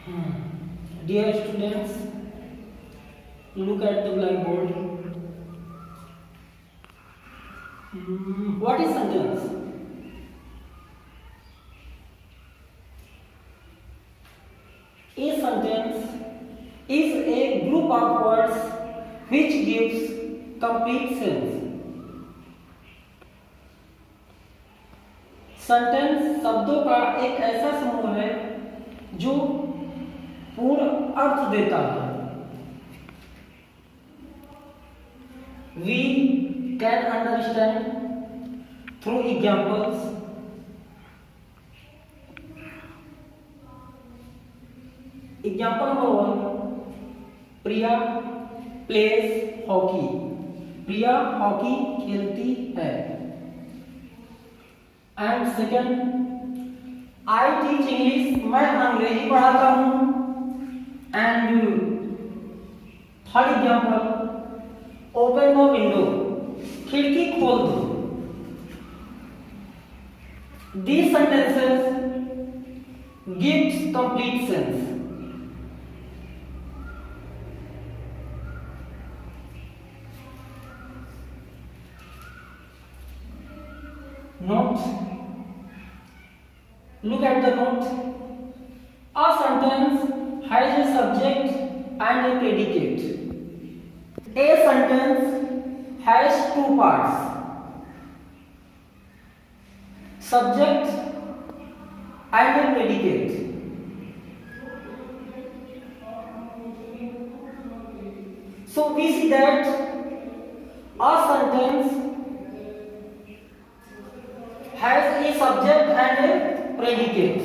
Dear students, look at the blackboard. What is sentence? A sentence is a group of words which gives complete sense. Sentence शब्दों का एक ऐसा समूह है जो पूर्ण अर्थ देता है. We can understand through examples. Example number 1, Priya plays hockey. Priya hockey खेलती है. And second, I teach English. मैं अंग्रेजी पढ़ाता हूँ. And third example, open the window. खिड़की खोल दो. These sentences gives complete sense. Note. Look at the note. A sentence has a subject and a predicate. A sentence has two parts: subject and a predicate. So we see that a sentence has a subject and a predicate.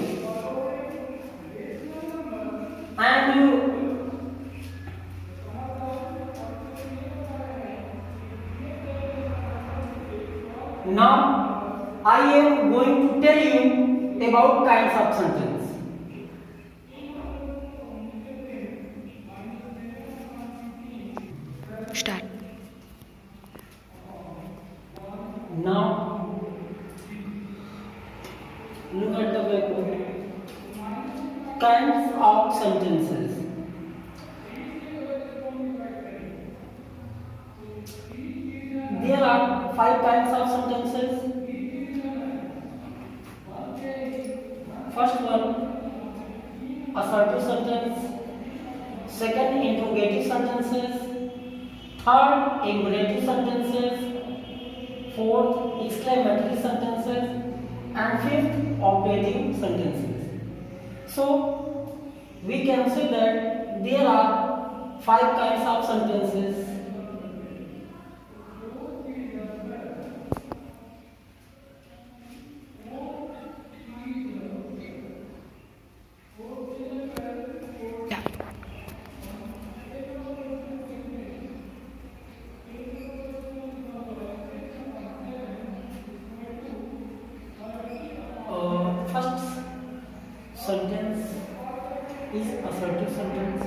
And now I am going to tell you about kinds of sentence. Start. Now look at the blackboard. Kinds of sentences. There are 5 kinds of sentences. First one, assertive sentence. Second, interrogative sentences. Third, imperative sentences. Fourth, exclamatory sentences. And fifth, operative sentences. So we can say that there are 5 kinds of sentences. Yeah. First sentence is assertive sentence.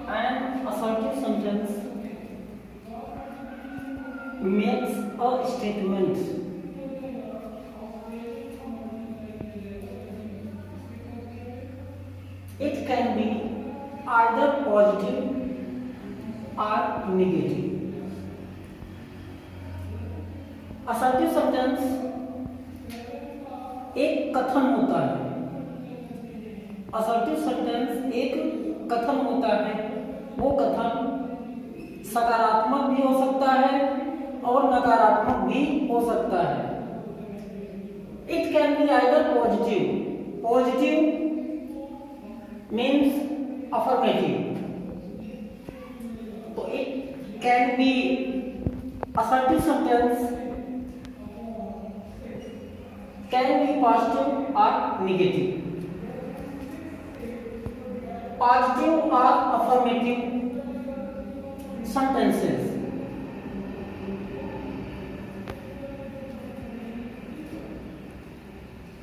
And assertive sentence makes a statement. It can be either positive or negative. Assertive sentence एक कथन होता है. Assertive sentence एक कथन होता है. वो कथन सकारात्मक भी हो सकता है और नकारात्मक भी हो सकता है. It can be either positive. Positive means affirmative. तो it can be assertive sentence can be positive or negative. Positive or affirmative sentences.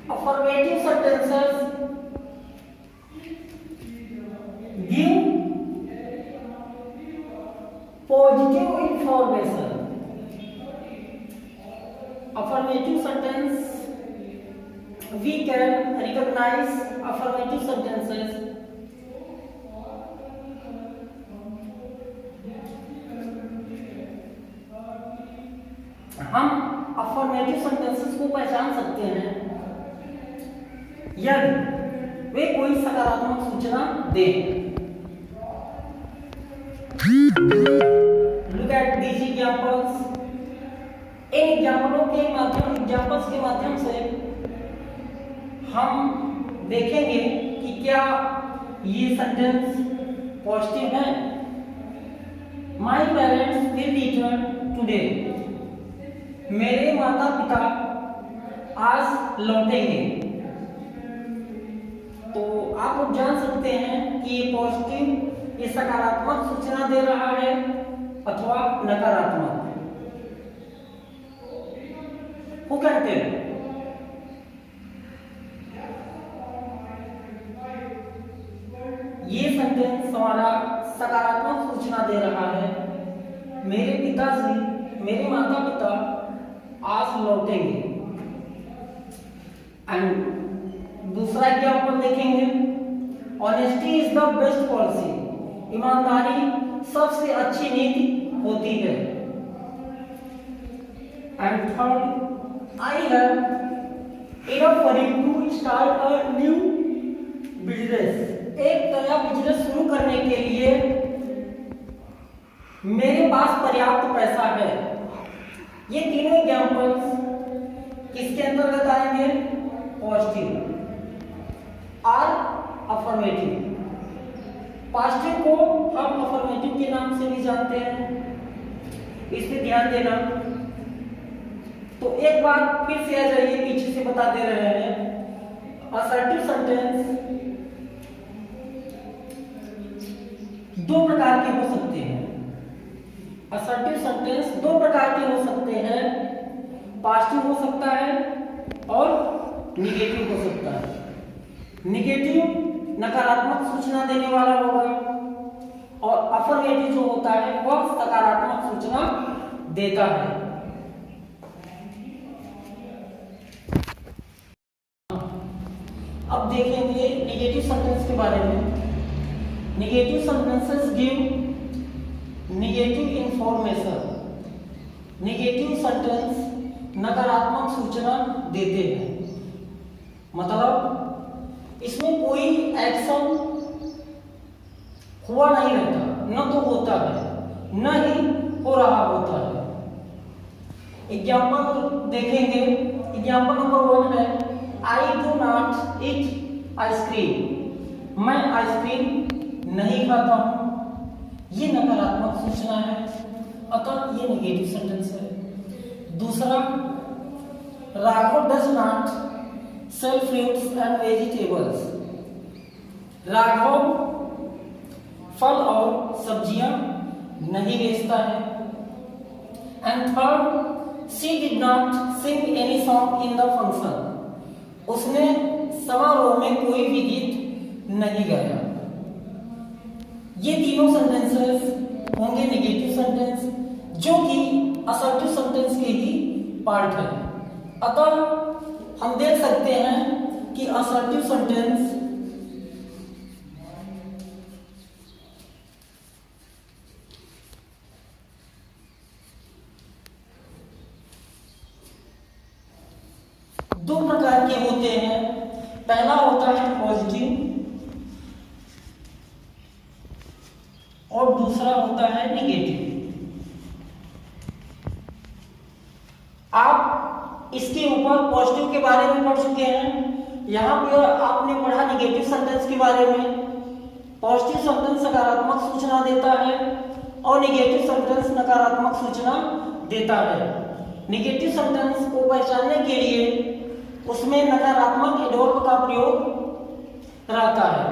Affirmative sentences give positive information. affirmative sentence, we can recognize affirmative sentences. हम affirmative sentences को पहचान सकते हैं यदि वे कोई सकारात्मक सूचना दे। Look at these examples. In examples के माध्यम से हम देखेंगे कि क्या ये सेंटेंस पॉजिटिव है। My parents will return today. मेरे माता पिता आज लौटेंगे। तो आप लोग जान सकते हैं कि ये पॉजिटिव, ये सकारात्मक सूचना दे रहा है अथवा नकारात्मक। Who can tell? ये सेंटेंस हमारा सकारात्मक सूचना दे रहा है, मेरे माता पिता आज लौटेंगे। एंड दूसरा एग्जाम्पल देखेंगे, honesty is the best policy. ईमानदारी सबसे अच्छी नीति होती है। And third, I have enough money to start a new business. एक नया बिजनेस शुरू करने के लिए मेरे पास पर्याप्त पैसा है। ये तीनों एग्जाम्पल्स किसके अंतर्गत आएंगे? पॉजिटिव और अफर्मेटिव। पॉजिटिव को हम अफर्मेटिव के नाम से भी जानते हैं, इस पे ध्यान देना। तो एक बार फिर से आ जाइए, पीछे से बता दे रहे हैं। असर्टिव सेंटेंस दो प्रकार के हो सकते हैं। असर्टिव सेंटेंस दो प्रकार के हो सकते हैं, पॉजिटिव हो सकता है और निगेटिव हो सकता है। निगेटिव नकारात्मक सूचना देने वाला होगा और अफर्मेटिव जो होता है वह सकारात्मक सूचना देता है। अब देखेंगे निगेटिव सेंटेंस के बारे में। Negative sentences give negative information. Negative sentence नकारात्मक सूचना देते हैं, मतलब इसमें कोई एक्शन हुआ नहीं रहता, न तो होता है न ही हो रहा होता है। एग्जाम्पल देखेंगे। एग्जाम्पल नंबर 1 है, I do not eat ice cream. मैं आइसक्रीम नहीं खाता हूँ। ये नकारात्मक सूचना है, अतः ये नेगेटिव सेंटेंस है। दूसरा, Raghav does not sell fruits and vegetables. Raghav फल और सब्जियां नहीं बेचता है। And third, she did not sing any song in the function. उसने समारोह में कोई भी गीत नहीं गाया। ये तीनों सेंटेंसेस होंगे नेगेटिव सेंटेंस, जो कि असर्टिव सेंटेंस के ही पार्ट है। अतः हम देख सकते हैं कि असर्टिव सेंटेंस दो प्रकार के होते हैं। पहला होता है पॉजिटिव और दूसरा होता है नेगेटिव। आप इसके ऊपर पॉजिटिव के बारे में पढ़ चुके हैं। यहां पर आपने पढ़ा नेगेटिव सेंटेंस के बारे में। पॉजिटिव सेंटेंस सकारात्मक सूचना देता है और नेगेटिव सेंटेंस नकारात्मक सूचना देता है। नेगेटिव सेंटेंस को पहचानने के लिए उसमें नकारात्मक एडवर्ब का प्रयोग रहता है।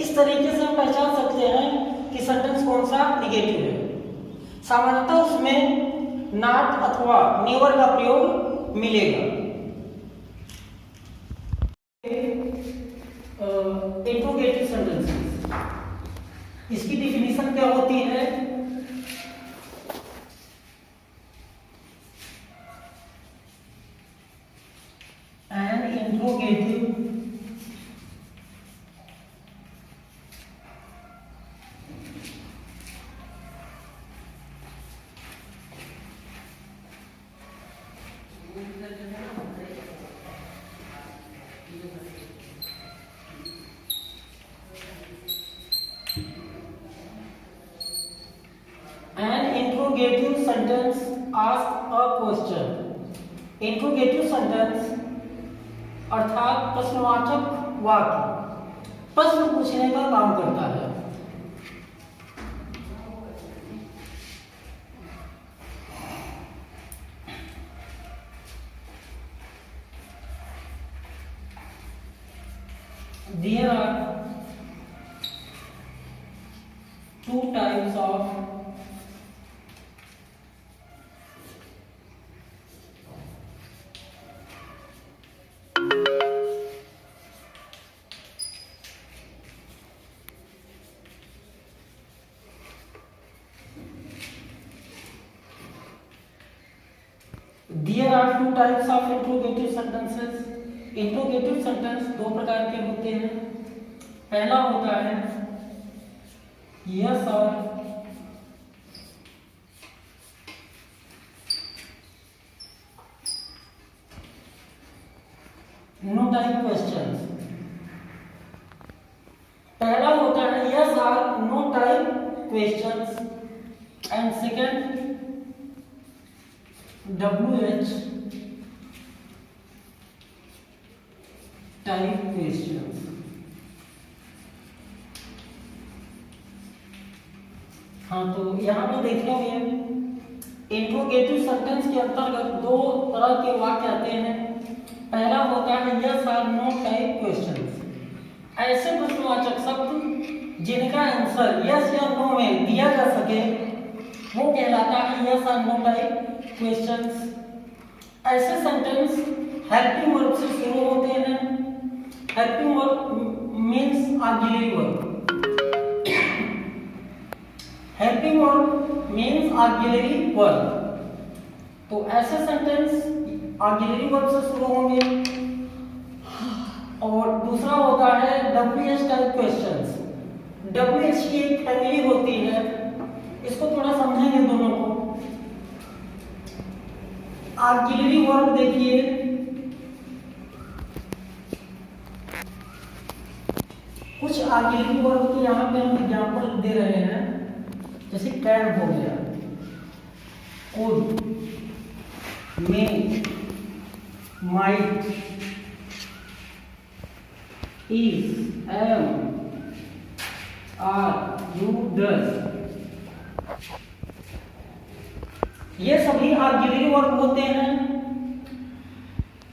इस तरीके से हम पहचान सकते हैं कि सेंटेंस कौन सा नेगेटिव है। सामान्यतः उसमें नॉट अथवा नेवर का प्रयोग मिलेगा। इंट्रोगेटिव सेंटेंसेस, इसकी डिफिनीशन क्या होती है? Interrogative interrogative sentence ask a question. Interrogative sentence अर्थात प्रश्नवाचक वाक्य प्रश्न पूछने का काम करता है। There are two types of interrogative sentences. Interrogative sentence दो प्रकार के होते हैं। पहला होता है यस और नो टाइप क्वेश्चंस। पहला होता है यस और no type questions and second WH type questions. हाँ, तो यहाँ पे देखोगे इंट्रोगेटिव सेंटेंस के अंतर्गत दो तरह के वाक्य आते हैं। पहला होता है यस और नो टाइप क्वेश्चंस। ऐसे प्रश्नवाचक शब्द जिनका आंसर यस या नो में दिया जा सके वो कहलाता है यस और नो टाइप क्वेश्चंस। ऐसे सेंटेंस हेल्पिंग वर्ब से शुरू होते हैं। Helping verb means auxiliary verb. Helping verb means auxiliary verb. तो ऐसे सेंटेंस ऑक्सिलरी वर्ब से शुरू होंगे। और दूसरा होता है WH टाइप क्वेश्चंस। WH की एक फैमिली होती है, इसको थोड़ा समझेंगे दोनों को। ऑक्सिलरी वर्ब देखिए, कुछ ऑक्सिलरी वर्ब के यहाँ पे हम एग्जांपल दे रहे हैं। जैसे कैन हो गया, could, may, might, is, am, are, you, does. ये सभी ऑक्सिलरी वर्ब होते हैं।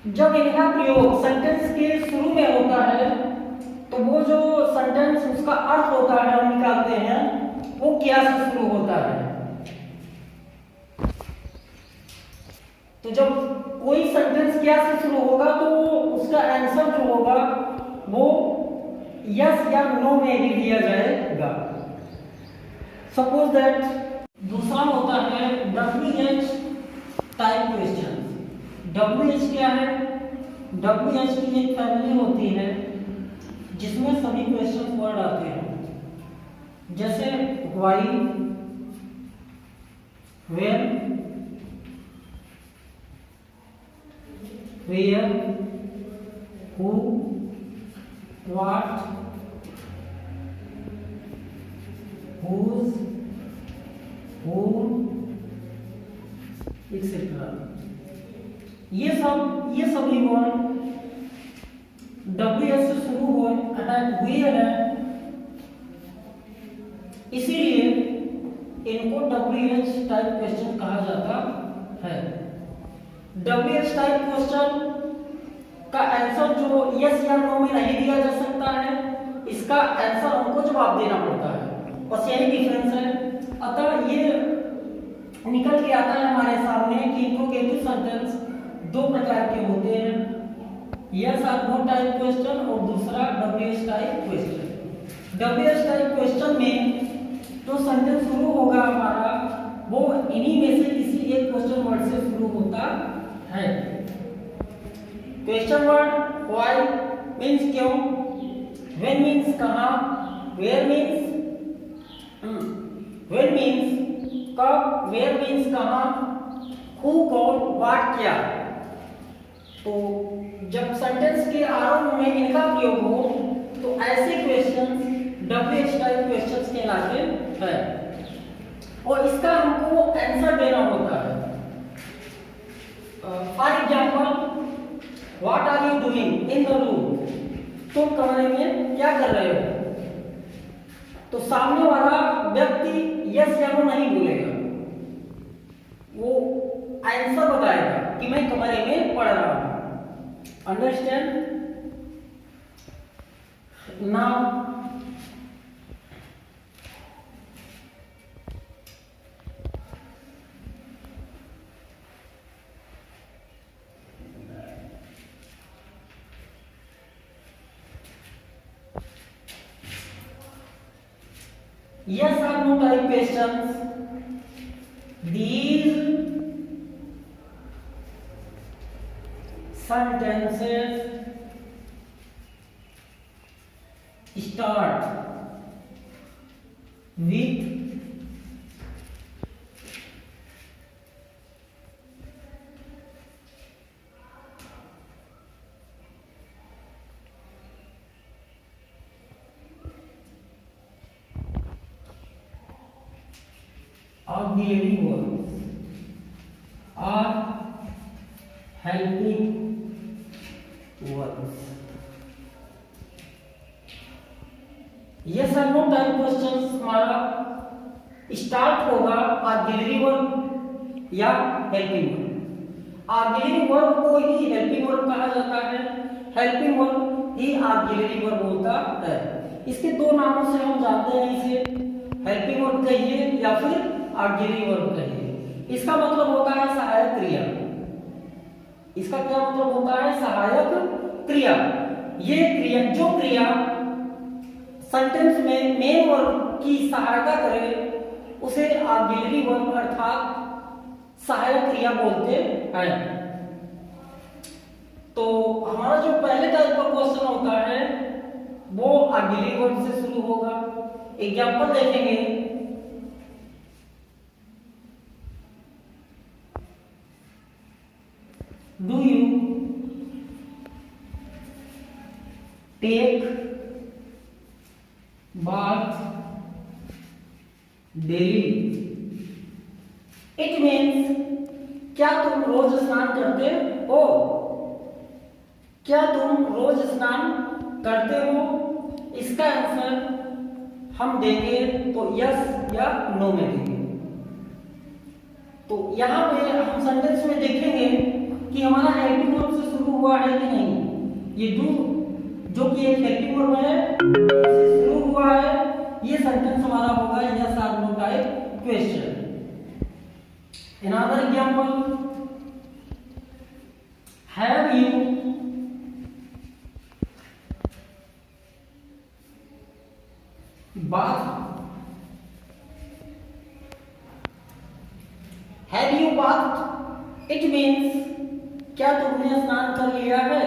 जब इनका प्रयोग सेंटेंस के शुरू में होता है तो वो जो सेंटेंस उसका अर्थ होता है हम निकालते हैं वो क्या से शुरू होता है। तो जब कोई सेंटेंस क्या से शुरू होगा तो उसका आंसर जो होगा वो यस या नो में भी दिया जाएगा। सपोज दैट दूसरा होता है WH टाइप क्वेश्चन। WH क्या है? WH की एक फैमिली होती है जिसमें सभी क्वेश्चन वर्ड आते हैं। जैसे why, where, where, who, what, whose, whom, etc. ये सभी वर्ड WH से शुरू हुए है, इसीलिए इनको WH टाइप क्वेश्चन कहा जाता है। WH टाइप क्वेश्चन का आंसर जो यस या नो में नहीं दिया जा सकता है, इसका आंसर हमको जवाब देना पड़ता है। बस यही डिफरेंस है। अतः ये निकल के आता है हमारे सामने कि इंट्रोगेटिव सेंटेंस दो प्रकार के होते हैं, यस और नो टाइप क्वेश्चन और दूसरा WH type question. WH type question में जो सेंटेंस शुरू होगा हमारा वो इन्हीं में से किसी एक क्वेश्चन वर्ड से शुरू होता है। क्वेश्चन वर्ड व्हाई मीन्स क्यों, व्हेन मीन्स कहाँ, वेयर मीन्स व्हेन मीन्स कब, वेयर मीन्स कहाँ, हु कौन, व्हाट क्या। तो जब सेंटेंस के आरंभ में इनका प्रयोग हो तो ऐसे क्वेश्चंस डब्ल्यूएच टाइप क्वेश्चंस कहलाते हैं और इसका हमको आंसर देना होता है। For example, what are you doing in the room, तुम कमरे में क्या कर रहे हो, तो सामने वाला व्यक्ति यस या नो नहीं बोलेगा, वो आंसर बताएगा कि मैं कमरे में पढ़ रहा हूं। Understand now yes or no type questions, these sentences start with auxiliary verbs or helping verbs। Yes और नो टाइप क्वेश्चंस हमारा स्टार्ट होगा ऑक्सिलरी वर्ब या हेल्पिंग वर्ब। ऑक्सिलरी वर्ब को ही हेल्पिंग वर्ब कहा जाता है, हेल्पिंग वर्ब ही auxiliary verb होता है। इसके दो नामों से हम जानते हैं, इसे हेल्पिंग वर्ब कहिए या फिर ऑक्सिलरी वर्ब कहिए। इसका मतलब होता है सहायक क्रिया। इसका क्या मतलब होता है? सहायक क्रिया। ये क्रिया, जो क्रिया सेंटेंस में मेन वर्ब की सहायता करे उसे ऑक्सिलरी वर्ब अर्थात सहायक क्रिया बोलते हैं। तो हमारा जो पहले टाइप का क्वेश्चन होता है वो ऑक्सिलरी वर्ब से शुरू होगा। एग्जांपल देखेंगे, do you take bath daily, it means क्या तुम रोज स्नान करते हो? क्या तुम रोज स्नान करते हो? इसका आंसर हम देंगे तो यस या नो में देंगे। तो यहां पे हम सेंटेंस में देखेंगे कि हमारा हेल्पिंग वर्ब से शुरू हुआ है कि नहीं। ये डू जो कि एक हेल्पिंग वर्ब है इससे शुरू हुआ है, ये सेंटेंस हमारा होगा यस और no type question. Another example, have you bathed? Have you bathed? It means क्या तुमने स्नान कर लिया है?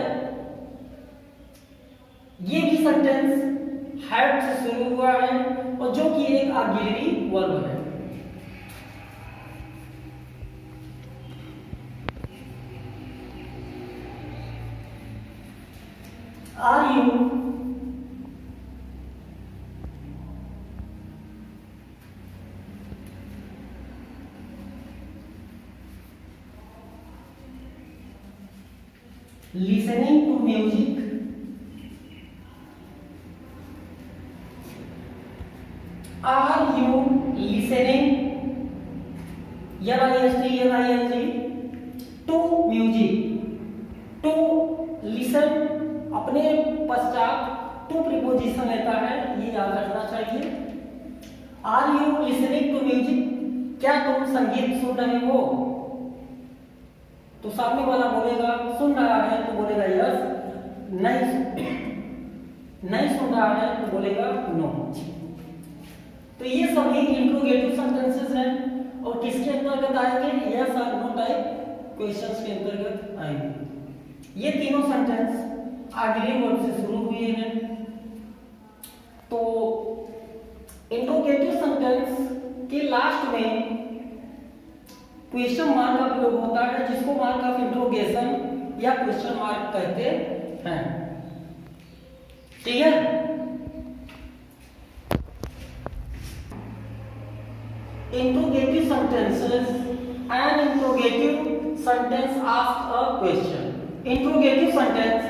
ये भी सेंटेंस हैव से शुरू हुआ है और जो कि एक ऑक्सिलरी वर्ब है। Are you listening to music? Are you listening to music? To listen अपने पश्चात टू प्रीपोजिशन लेता है, ये याद रखना चाहिए। Are you listening to music? क्या तुम संगीत सुन रहे हो? तो सामने वाला बोलेगा सुन रहा है तो बोलेगा यस, नहीं सुन रहा है तो बोलेगा नो। तो ये सभी इंट्रोगेटिव सेंटेंसेस हैं और किसके अंतर्गत आएंगे? यस और नो टाइप क्वेश्चंस के अंतर्गत आएंगे। ये तीनों सेंटेंस ऑक्सिलरी वर्ब से शुरू हुए हैं। तो इंट्रोगेटिव सेंटेंस के लास्ट में क्वेश्चन मार्क का प्रयोग होता है, जिसको मार्क ऑफ इंट्रोगेशन या क्वेश्चन मार्क कहते हैं। ठीक है। Interrogative sentences and interrogative sentence ask a question. Interrogative sentence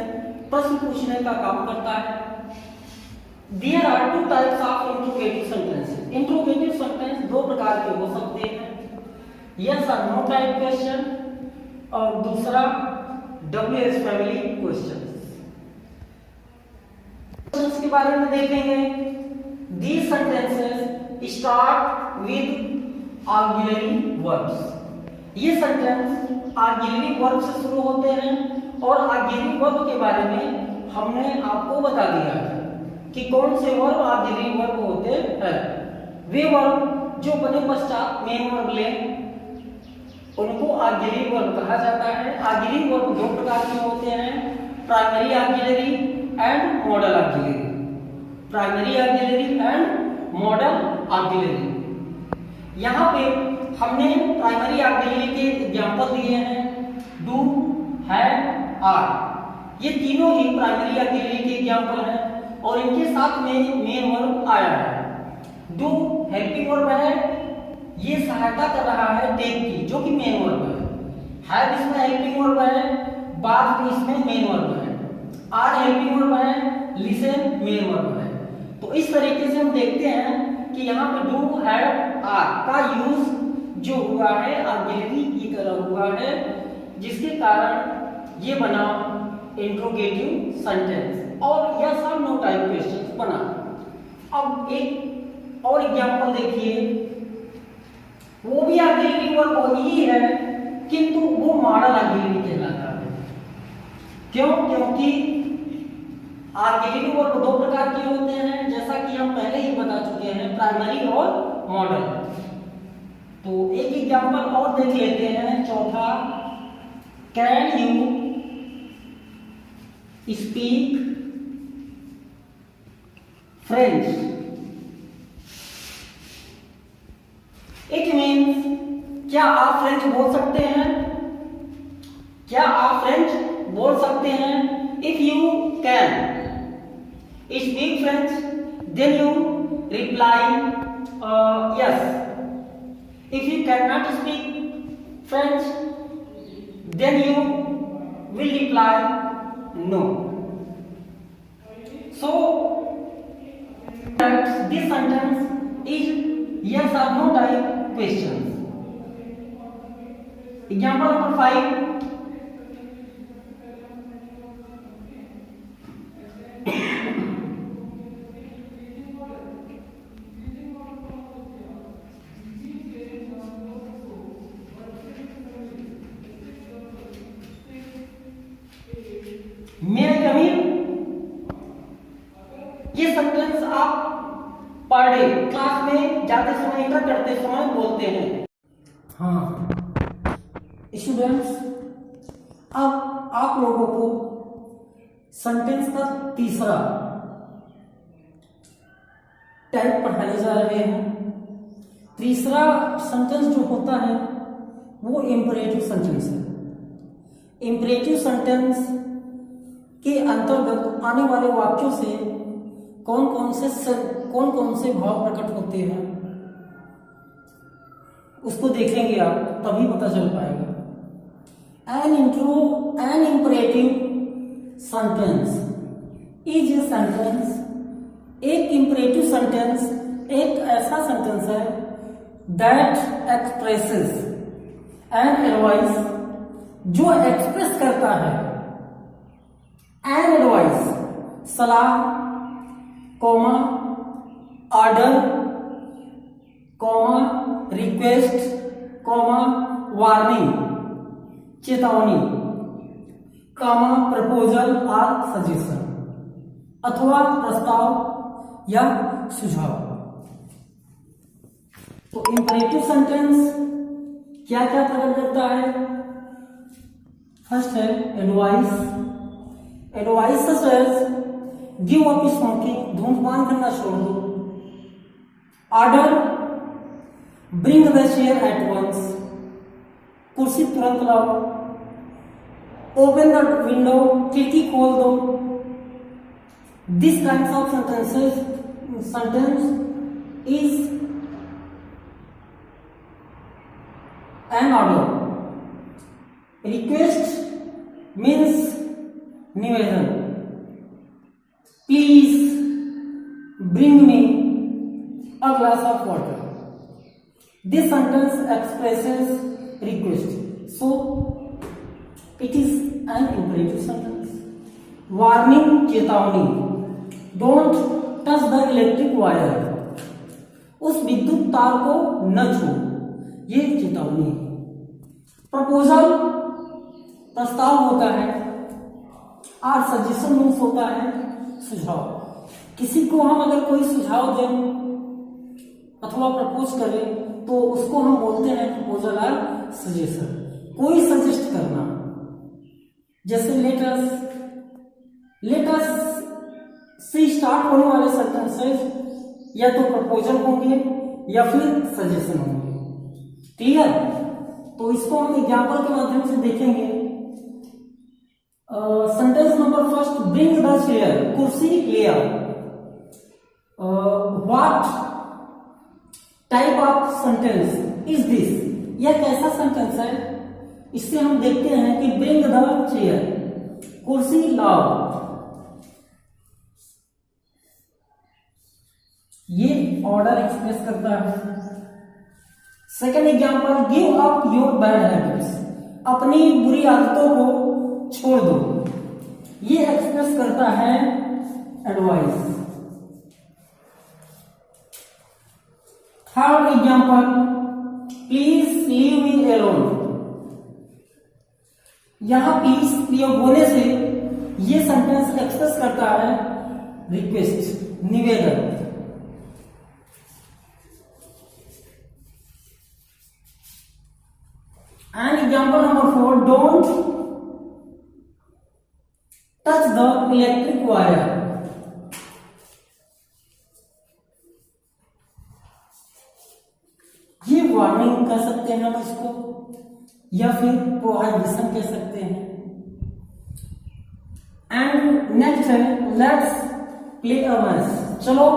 प्रश्न पूछने का काम करता है। There are two types of interrogative sentences. Interrogative sentence दो प्रकार के हो सकते हैं, yes or no type question और दूसरा WH फैमिली क्वेश्चंस। क्वेश्चंस के बारे में देखेंगे। These sentences start with auxiliary verbs. ये सेंटेंस ऑक्सिलरी वर्ब से शुरू होते हैं और ऑक्सिलरी वर्ब के बारे में हमने आपको बता दिया है कि कौन से वर्ब ऑक्सिलरी वर्ब होते हैं। वे वर्ब जो बने पश्चात मेन वर्ब ले उनको ऑक्सिलरी वर्ब कहा जाता है। ऑक्सिलरी वर्ब दो प्रकार के होते हैं, primary auxiliary and model auxiliary. Primary auxiliary and model auxiliary. यहाँ पे हमने प्राइमरी ऑक्सिलरी के एग्जांपल दिए हैं, डू, हैव, आर। ये तीनों ही प्राइमरी ऑक्सिलरी के एग्जांपल हैं और इनके साथ में मेन वर्ब आया है। डू हेल्पिंग वर्ब है, ये सहायता कर रहा है टेक की, जो कि मेन वर्ब है। हैव इसमें हेल्पिंग वर्ब है, बात भी इसमें मेन वर्ब है। आर हेल्पिंग वर्ब है, लिसन मेन वर्ब है। तो इस तरीके से हम देखते हैं कि यहाँ पे डू, हैव, आर का यूज जो हुआ है ऑक्सिलरी की तरह हुआ है, जिसके कारण ये बना इंट्रोगेटिव सेंटेंस और यस और नो टाइप क्वेश्चन बना। अब एक और एग्जांपल देखिए, वो भी ऑक्सिलरी वर्ब ही है किंतु वो मॉडल ऑक्सिलरी कहलाता है। क्यों? क्योंकि ऑक्सिलरी वर्ब दो प्रकार के होते हैं, जैसा कि हम पहले ही बता चुके हैं, प्राइमरी और मॉडल। तो एक एग्जांपल और देख लेते हैं, चौथा, can you speak French. It means क्या आप फ्रेंच बोल सकते हैं? क्या आप फ्रेंच बोल सकते हैं? If you can speak French then you reply yes. If you cannot speak French, then you will reply no. So that this sentence is yes or no type questions. Example number 5. मैं कभी ये sentence आप per day class में जाते समय, inter करते समय बोलते हैं। हाँ स्टूडेंट्स, अब आप लोगों को सेंटेंस का तीसरा टाइप पढ़ाने जा रहे हैं। तीसरा सेंटेंस जो होता है वो इंपरेटिव सेंटेंस है। इंपरेटिव सेंटेंस के अंतर्गत आने वाले वाक्यों से कौन कौन से भाव प्रकट होते हैं उसको देखेंगे आप, तभी पता चल पाएगा। An imperative sentence is a sentence. एक इंपरेटिव सेंटेंस एक ऐसा सेंटेंस है दैट एक्सप्रेसेस एन एडवाइस, जो एक्सप्रेस करता है एन एडवाइस, सलाह, comma, order, comma, request, comma, warning, चेतावनी, कॉमा, प्रपोजल और सजेशन, अथवा प्रस्ताव या सुझाव। तो इंपरेटिव सेंटेंस क्या क्या प्रकट करता है? फर्स्ट है advice, advice such as give up smoking, धूम्रपान करना छोड़ दो। Order, bring the chair at once, कुर्सी तुरंत लाओ। ओपन द विंडो, खिड़की खोल दो। This kind of sentence is an order. Request means निवेदन, please bring me a glass of water. This sentence expresses request, so it is an imperative sentence. Warning, चेतावनी, don't touch the electric wire, उस विद्युत तार को न छू, ये चेतावनी है। प्रपोजल, प्रस्ताव होता है, और सजेशन मीन्स होता है सुझाव। किसी को हम अगर कोई सुझाव दें अथवा प्रपोज करें तो उसको हम बोलते हैं प्रपोजल और सजेशन। कोई सजेस्ट करना, जैसे लेटस से स्टार्ट होने वाले सेंटेंसेस या तो प्रपोजल होंगे या फिर सजेशन होंगे। क्लियर? तो इसको हम एग्जाम्पल के माध्यम से देखेंगे। Sentence number first, bring the chair, कुर्सी ले आओ। What type of sentence is this, यह कैसा सेंटेंस है? इससे हम देखते हैं कि ब्रिंग द चेयर, कुर्सी लाओ, ये ऑर्डर एक्सप्रेस करता है। Second example, give up your bad habits, अपनी बुरी आदतों को छोड़ दो, ये एक्सप्रेस करता है advice. Third example, please leave me alone, यहां प्लीज प्रयोग होने से ये सेंटेंस एक्सप्रेस करता है रिक्वेस्ट, निवेदन। And example number 4, don't touch the electric wire, ये वार्निंग कह सकते हैं हम इसको, या फिर प्रोहिबिशन कह सकते हैं। एंड नेक्स्ट है लेट्स प्ले अ मैच, चलो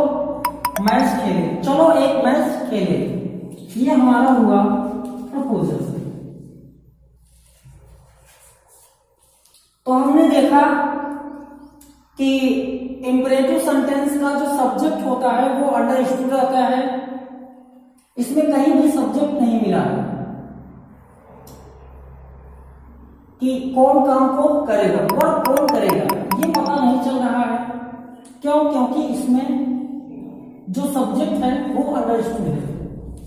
मैच खेले, चलो एक मैच खेले, ये हमारा हुआ प्रपोजल। तो हमने देखा कि इंपरेटिव सेंटेंस का जो सब्जेक्ट होता है वो अंडरस्टूड रहता है, इसमें कहीं भी सब्जेक्ट नहीं मिला है कि कौन काम को करेगा और कौन करेगा, ये पता नहीं चल रहा है। क्यों? क्योंकि इसमें जो सब्जेक्ट है वो अंडरस्टूड है,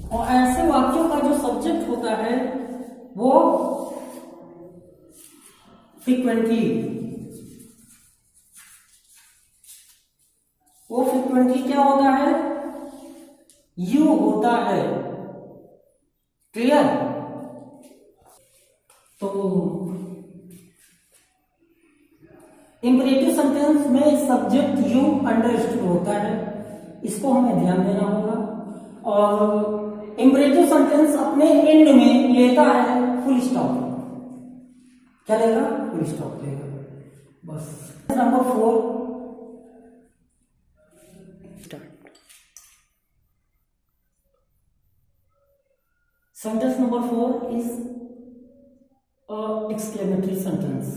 और ऐसे वाक्यों का जो सब्जेक्ट होता है वो फ्रीक्वेंटली क्या होता है? यू होता है। क्लियर? तो इंपरेटिव सेंटेंस में सब्जेक्ट यू अंडरस्टूड होता है, इसको हमें ध्यान देना होगा। और इंपरेटिव सेंटेंस अपने एंड में लेता है फुल स्टॉप, क्या लेगा? फुल स्टॉप लेगा। बस। Number 4, sentence number 4 is a exclamatory sentence.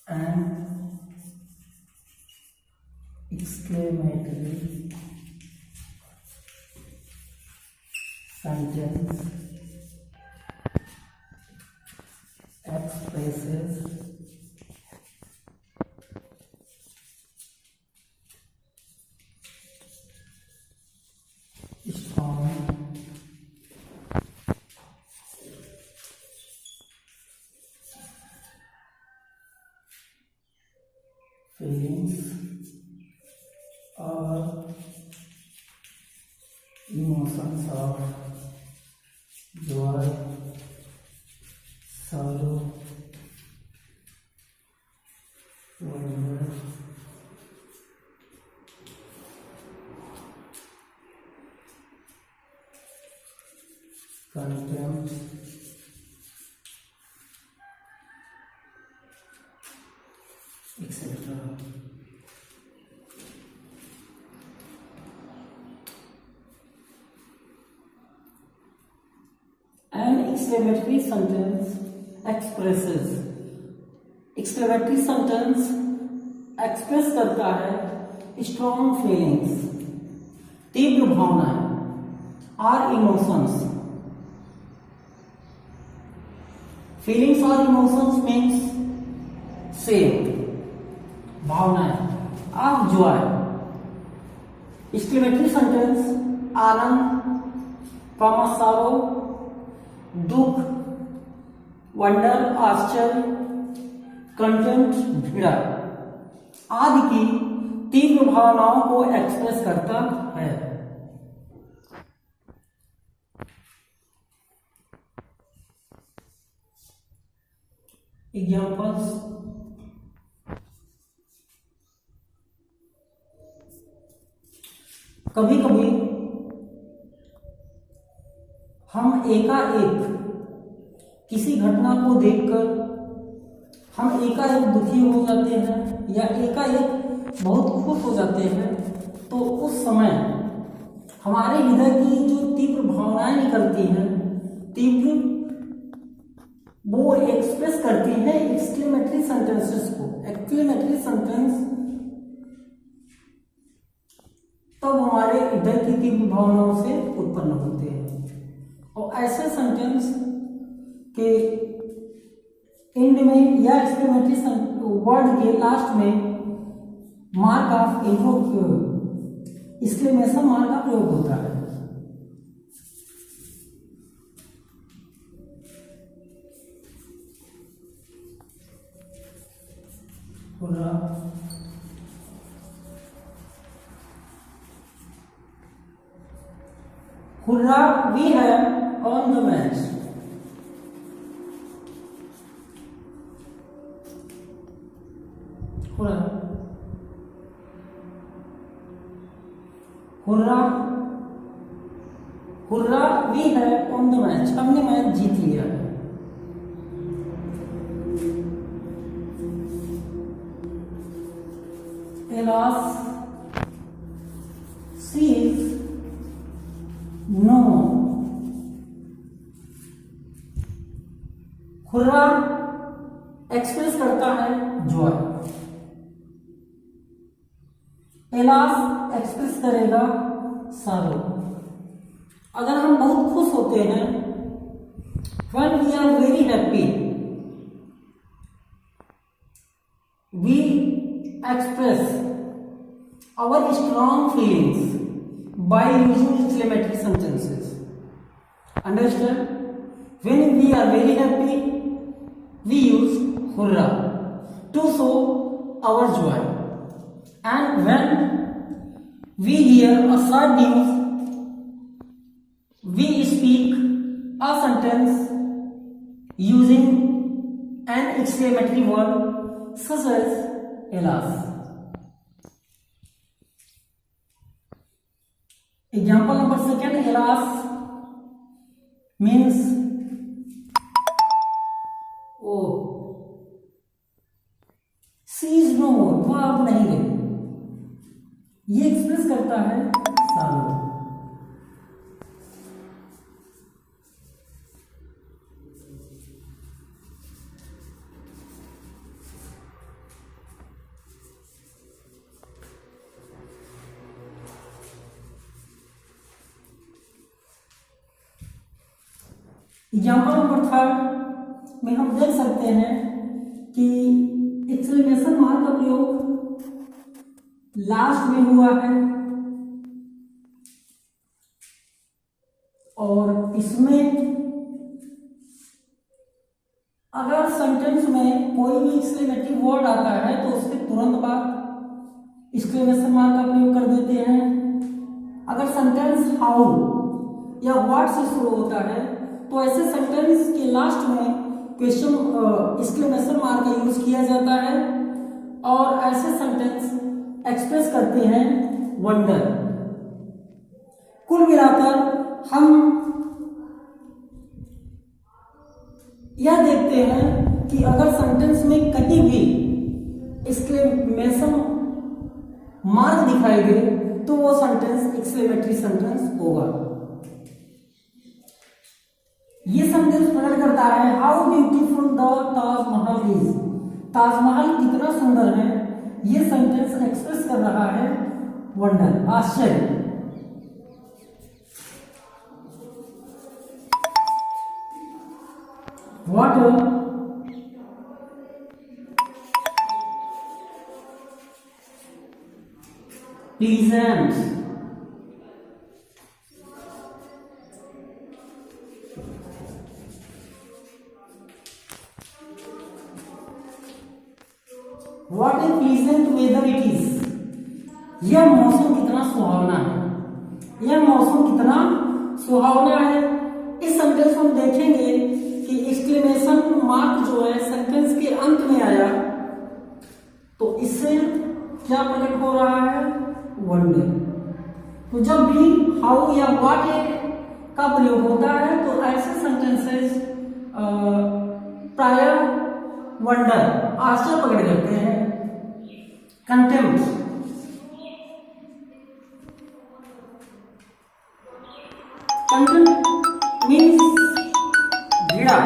An exclamatory sentence expresses strong or emotions of joy, sorrow, wonder, contempt, etc. An exclamatory sentence expresses, exclamatory sentence express करता है strong feelings, तीव्र भावनाएं, are emotions. Feelings और emotions means same, भावनाएं, of Joy. Exclamatory sentence आनंद, सारो, दुख, wonder, आश्चर्य, content, भीड़ा आदि की तीव्र भावनाओं को एक्सप्रेस करता है। एग्जाम्पल्स, कभी कभी हम एकाएक किसी घटना को देखकर हम एकाएक दुखी हो जाते हैं या एकाएक बहुत खुश हो जाते हैं, तो उस समय हमारे हृदय की जो तीव्र भावनाएं निकलती हैं, तीव्र वो एक्सप्रेस करती हैं एक्सक्लेमेटरी सेंटेंसेस को। एक्सक्लेमेटरी सेंटेंस तब हमारे हृदय की तीव्र भावनाओं से उत्पन्न होते हैं। और ऐसे सेंटेंस के एंड में या एक्सक्लेमेटरी वर्ड के लास्ट में मार्क ऑफ एक्सक्लेमेशन मार्क का प्रयोग होता है। Hurrah, we have on the match. Hurrah, hurrah, we have on the match, हमने मैच जीत लिया है। Alas, she is no. Hurrah express करता है जॉय, एलास एक्सप्रेस करेगा सारो। अगर हम बहुत खुश होते हैं, when we are very happy, we express our strong feelings by using exclamatory sentences. Understand? When we are very happy, we use hurrah to show our joy. And when we hear a sad news, we speak a sentence using an exclamatory word such as alas. Example number second, alas means oh, she is no more, वो अब नहीं रही। ये express करता है सारो। Example number third में हम देख सकते हैं कि एक्सक्लेमेशन मार्क का प्रयोग लास्ट में हुआ है और इसमें अगर सेंटेंस में कोई भी एक्सक्लेमेटरी वर्ड आता है तो उसके तुरंत बाद एक्सक्लेमेशन मार्क का प्रयोग कर देते हैं। अगर सेंटेंस हाउ या व्हाट से शुरू होता है तो ऐसे सेंटेंस के लास्ट में क्वेश्चन एक्सक्लेमेशन मार्क का यूज किया जाता है और ऐसे सेंटेंस एक्सप्रेस करते हैं वंडर। कुल मिलाकर हम यह देखते हैं कि अगर सेंटेंस में कहीं भी एक्सक्लेमेशन मार्क दिखाई दे तो वो सेंटेंस एक्सक्लेमेटरी सेंटेंस होगा। ये सेंटेंस प्रकट करता है how beautiful the Taj Mahal is. Taj Mahal कितना सुंदर है, ये सेंटेंस एक्सप्रेस कर रहा है वंडर, आश्चर्य। What pleasant, what a pleasant weather it is। यह मौसम कितना सुहावना है, यह मौसम कितना सुहावना है। इस सेंटेंस को हम देखेंगे कि एक्सक्लेमेशन मार्क जो है सेंटेंस के अंत में आया तो इससे क्या प्रकट हो रहा है, वंडर। तो जब भी हाउ या व्हाट का प्रयोग होता है तो ऐसे सेंटेंसेस प्राय वंडर, आश्चर्य प्रकट करते हैं। कंटेम्प्ट, कंटेम्प्ट मीन्स घृणा।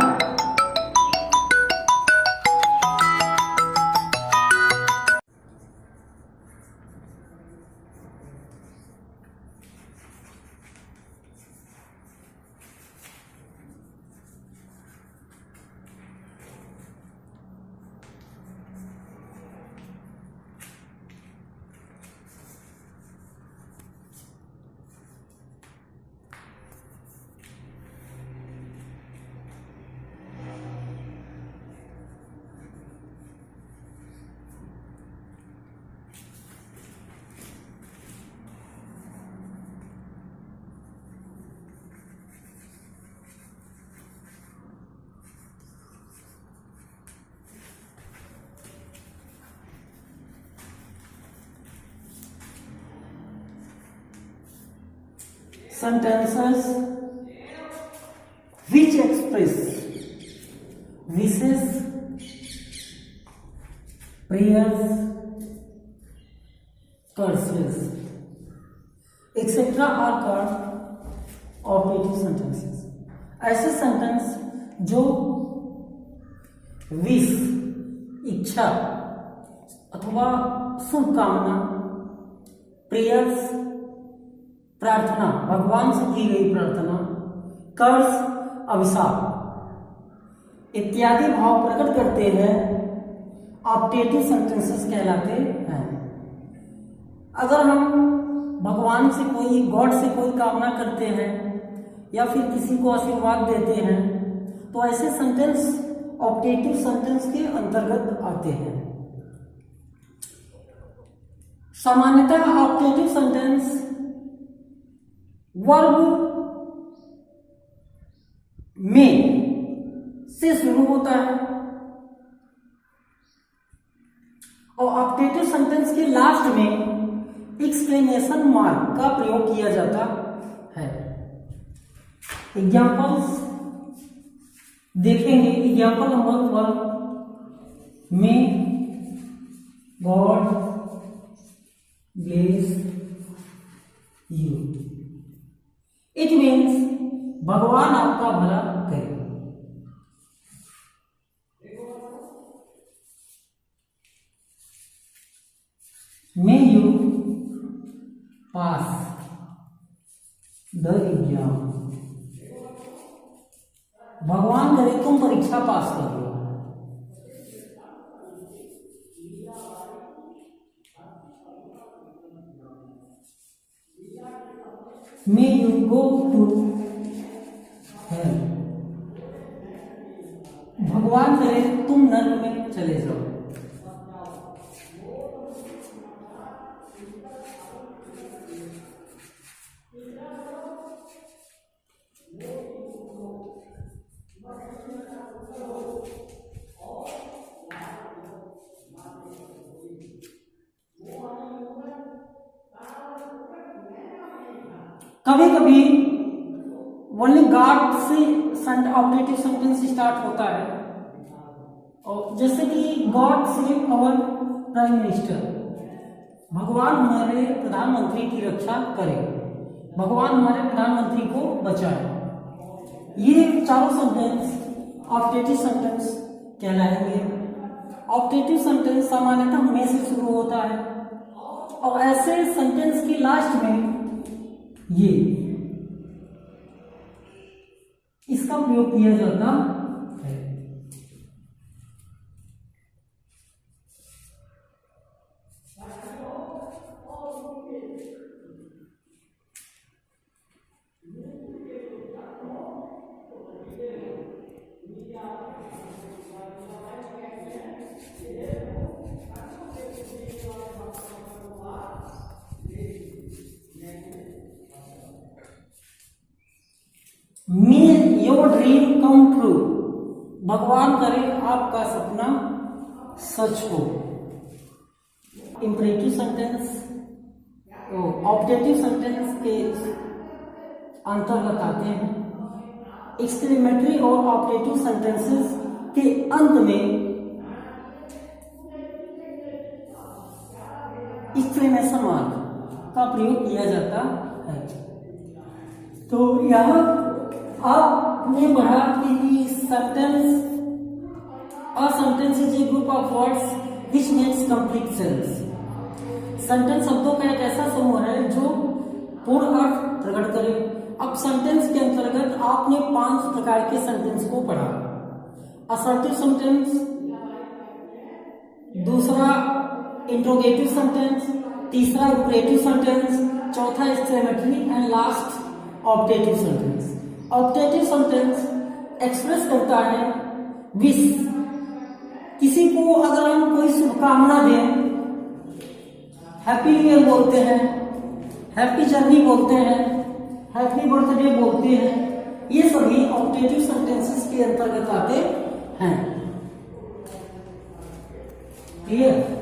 Sentences which express wishes, prayers, curses, etc. are called operative sentences। ऐसे सेंटेंस जो विश, इच्छा अथवा शुभकामना, प्रेयर्स प्रार्थना, भगवान से की गई प्रार्थना, कर्ज अभिशाप इत्यादि भाव प्रकट करते हैं, ऑप्टेटिव सेंटेंसेस कहलाते हैं। अगर हम भगवान से कोई, गॉड से कोई कामना करते हैं या फिर किसी को आशीर्वाद देते हैं तो ऐसे सेंटेंस ऑप्टेटिव सेंटेंस के अंतर्गत आते हैं। सामान्यतः ऑप्टेटिव सेंटेंस वर्ब में से शुरू होता है और ऑप्टेटिव सेंटेंस के लास्ट में एक्सक्लेमेशन मार्क का प्रयोग किया जाता है। एग्जाम्पल्स देखेंगे। एग्जाम्पल नंबर 1 में God bless you, it means भगवान आपका भला करे। May you pass the exam, भगवान करे तुम परीक्षा पास कर लो। May you go to hell, भगवान करे तुम नर्क में चले जाओ। कभी कभी ओनली गॉड से ऑब्जेक्टिव सेंटेंस स्टार्ट होता है, और जैसे कि God save our prime minister, भगवान हमारे प्रधानमंत्री की रक्षा करे, भगवान हमारे प्रधानमंत्री को बचाए। ये चारों सेंटेंस ऑब्जेक्टिव सेंटेंस कहलाएंगे। ऑब्जेक्टिव सेंटेंस सामान्यतः में से शुरू होता है, और ऐसे सेंटेंस की लास्ट में ये इसका प्रयोग किया जाता है। मे योर ड्रीम कम ट्रू, भगवान करे आपका सपना सच हो। इंपरेटिव सेंटेंस ऑब्जेक्टिव सेंटेंस के अंतर्गत आते हैं। एक्सक्लेमेटरी और ऑब्जेक्टिव सेंटेंसेस के अंत में एक्सक्लेमेशन मार्क का प्रयोग किया जाता है। तो यह आपने पढ़ा कि sentence a sentence is A group of words which makes complete sense. Sentence शब्दों का एक ऐसा समूह है जो पूर्ण अर्थ प्रकट करे। अब सेंटेंस के अंतर्गत आपने 5 प्रकार के सेंटेंस को पढ़ा। असर्टिव सेंटेंस, दूसरा इंट्रोगेटिव सेंटेंस, तीसरा इंपरेटिव सेंटेंस, चौथा exclamatory and last objective sentence. Objective sentence express करता है विश। किसी को अगर हम कोई शुभकामना दें, हैप्पी न्यू ईयर बोलते हैं, हैप्पी जर्नी बोलते हैं, हैप्पी बर्थडे बोलते हैं, ये सभी ऑब्जेक्टिव सेंटेंसेस के अंतर्गत आते हैं। क्लियर?